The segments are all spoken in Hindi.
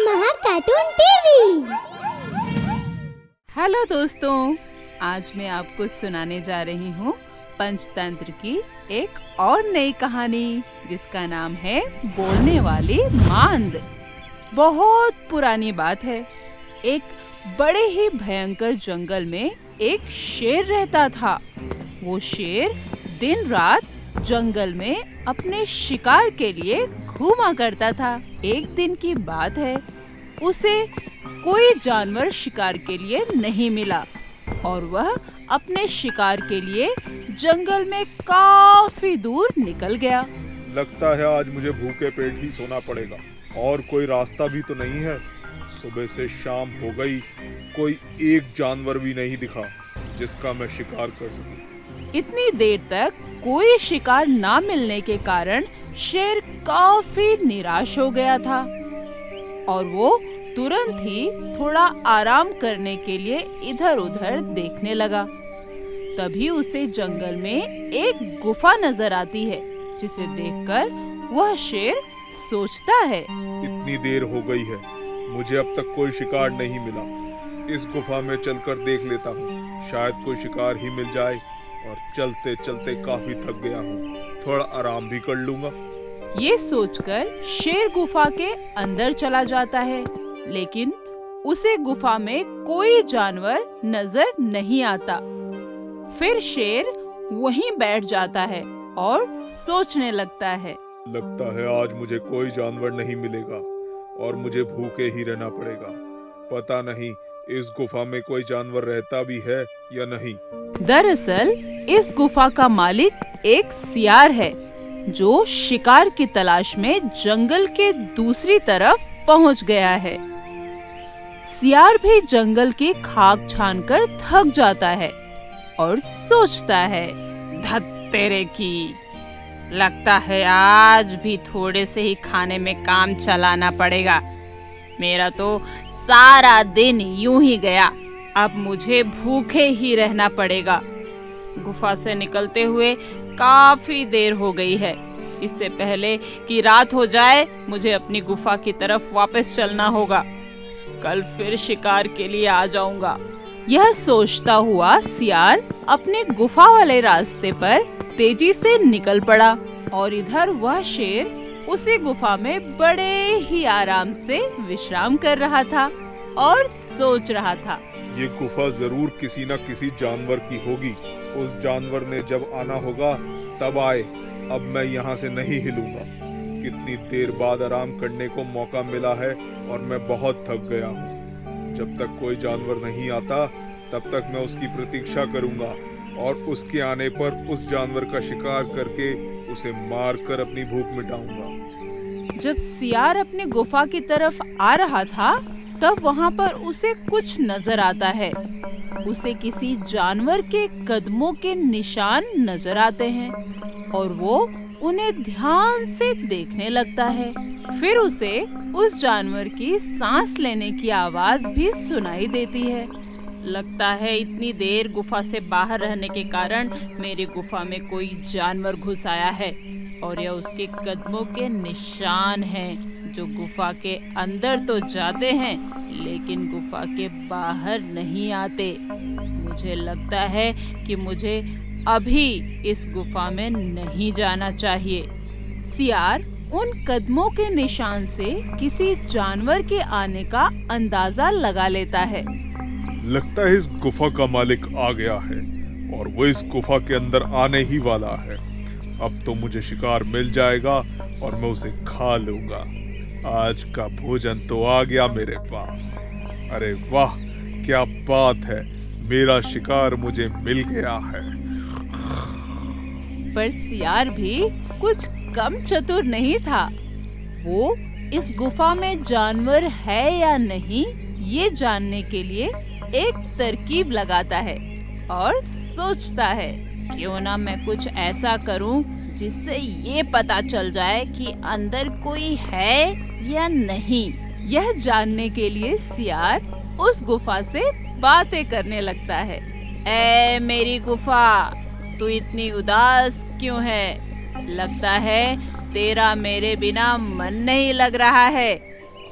महा कार्टून टीवी। हेलो दोस्तों, आज मैं आपको सुनाने जा रही हूँ पंचतंत्र की एक और नई कहानी जिसका नाम है बोलने वाली मांद। बहुत पुरानी बात है। एक बड़े ही भयंकर जंगल में एक शेर रहता था। वो शेर दिन रात जंगल में अपने शिकार के लिए घूमा करता था। एक दिन की बात है, उसे कोई जानवर शिकार के लिए नहीं मिला और वह अपने शिकार के लिए जंगल में काफी दूर निकल गया। लगता है आज मुझे भूखे पेट ही सोना पड़ेगा और कोई रास्ता भी तो नहीं है। सुबह से शाम हो गई, कोई एक जानवर भी नहीं दिखा जिसका मैं शिकार कर सकूं। इतनी देर तक कोई शिकार ना मिलने के कारण शेर काफी निराश हो गया था और वो तुरंत ही थोड़ा आराम करने के लिए इधर-उधर देखने लगा। तभी उसे जंगल में एक गुफा नजर आती है, जिसे देखकर वह शेर सोचता है, इतनी देर हो गई है, मुझे अब तक कोई शिकार नहीं मिला। इस गुफा में चलकर देख लेता हूँ, शायद कोई शिकार ही मिल जाए। और चलते चलते काफी थक गया हूँ, थोड़ा आराम भी कर लूंगा। ये सोचकर शेर गुफा के अंदर चला जाता है, लेकिन उसे गुफा में कोई जानवर नजर नहीं आता। फिर शेर वहीं बैठ जाता है और सोचने लगता है, लगता है आज मुझे कोई जानवर नहीं मिलेगा और मुझे भूखे ही रहना पड़ेगा। पता नहीं इस गुफा में कोई जानवर रहता भी है या नहीं। दरअसल इस गुफा का मालिक एक सियार है, जो शिकार की तलाश में जंगल के दूसरी तरफ पहुंच गया है। सियार भी जंगल की खाक छानकर थक जाता है और सोचता है, धत तेरे की, लगता है आज भी थोड़े से ही खाने में काम चलाना पड़ेगा। मेरा तो सारा दिन यूं ही गया, अब मुझे भूखे ही रहना पड़ेगा। गुफा से निकलते हुए काफी देर हो गई है। इससे पहले कि रात हो जाए, मुझे अपनी गुफा की तरफ वापस चलना होगा। कल फिर शिकार के लिए आ जाऊंगा। यह सोचता हुआ सियार अपने गुफा वाले रास्ते पर तेजी से निकल पड़ा और इधर वह शेर उसी गुफा में बड़े ही आराम से विश्राम कर रहा था और सोच रहा था, ये गुफा जरूर किसी न किसी जानवर की होगी। उस जानवर ने जब आना होगा तब आए, अब मैं यहाँ से नहीं हिलूंगा। कितनी देर बाद आराम करने को मौका मिला है और मैं बहुत थक गया हूँ। जब तक कोई जानवर नहीं आता तब तक मैं उसकी प्रतीक्षा करूंगा और उसके आने पर उस जानवर का शिकार करके उसे मार कर अपनी भूख मिटाऊंगा। जब सियार अपनी गुफा की तरफ आ रहा था, तब वहाँ पर उसे कुछ नजर आता है। उसे किसी जानवर के कदमों के निशान नजर आते हैं और वो उन्हें ध्यान से देखने लगता है। फिर उसे उस जानवर की सांस लेने की आवाज भी सुनाई देती है। लगता है इतनी देर गुफा से बाहर रहने के कारण मेरी गुफा में कोई जानवर घुस आया है और यह उसके कदमों के निशान हैं, जो गुफा के अंदर तो जाते हैं लेकिन गुफा के बाहर नहीं आते। मुझे लगता है कि मुझे अभी इस गुफा में नहीं जाना चाहिए। सियार उन कदमों के निशान से किसी जानवर के आने का अंदाजा लगा लेता है। लगता है इस गुफा का मालिक आ गया है और वो इस गुफा के अंदर आने ही वाला है। अब तो मुझे शिकार मिल जाएगा और मैं उसे खा लूंगा। आज का भोजन तो आ गया मेरे पास। अरे वाह, क्या बात है, मेरा शिकार मुझे मिल गया है। पर सियार भी कुछ कम चतुर नहीं था। वो इस गुफा में जानवर है या नहीं, ये जानने के लिए एक तरकीब लगाता है और सोचता है, क्यों ना मैं कुछ ऐसा करूं जिससे ये पता चल जाए कि अंदर कोई है या नहीं। यह जानने के लिए सियार उस गुफा से बातें करने लगता है। ऐ मेरी गुफा, तू इतनी उदास क्यों है? लगता है तेरा मेरे बिना मन नहीं लग रहा है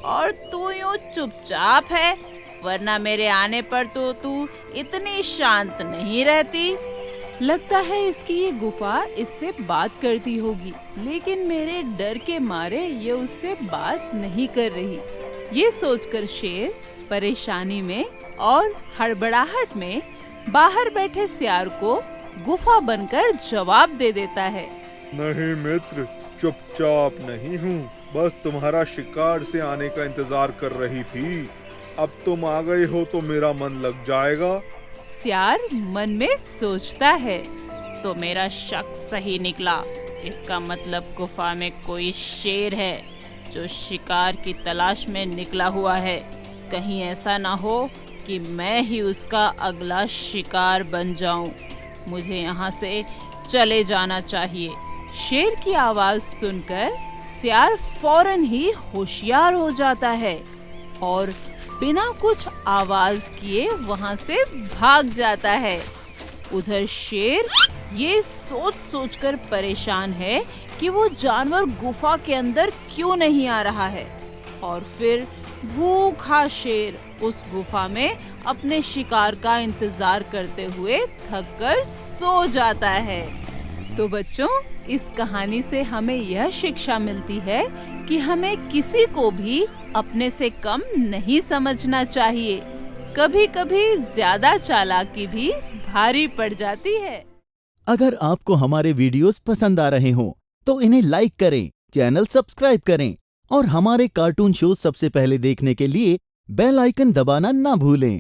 और तू यूं चुपचाप है, वरना मेरे आने पर तो तू इतनी शांत नहीं रहती। लगता है इसकी ये गुफा इससे बात करती होगी, लेकिन मेरे डर के मारे ये उससे बात नहीं कर रही। ये सोचकर शेर परेशानी में और हड़बड़ाहट में बाहर बैठे सियार को गुफा बनकर जवाब दे देता है। नहीं मित्र, चुपचाप नहीं हूँ, बस तुम्हारा शिकार से आने का इंतजार कर रही थी। अब तुम आ गए हो तो मेरा मन लग जाएगा। सियार मन में सोचता है, तो मेरा शक सही निकला। इसका मतलब गुफा में कोई शेर है जो शिकार की तलाश में निकला हुआ है। कहीं ऐसा ना हो कि मैं ही उसका अगला शिकार बन जाऊं। मुझे यहाँ से चले जाना चाहिए। शेर की आवाज सुनकर सियार फौरन ही होशियार हो जाता है और बिना कुछ आवाज किए वहां से भाग जाता है। उधर शेर ये सोच सोचकर परेशान है कि वो जानवर गुफा के अंदर क्यों नहीं आ रहा है, और फिर भूखा शेर उस गुफा में अपने शिकार का इंतजार करते हुए थककर सो जाता है। तो बच्चों, इस कहानी से हमें यह शिक्षा मिलती है कि हमें किसी को भी अपने से कम नहीं समझना चाहिए। कभी कभी ज्यादा चालाकी भी भारी पड़ जाती है। अगर आपको हमारे वीडियोस पसंद आ रहे हों, तो इन्हें लाइक करें, चैनल सब्सक्राइब करें और हमारे कार्टून शो सबसे पहले देखने के लिए बेल आइकन दबाना ना भूलें।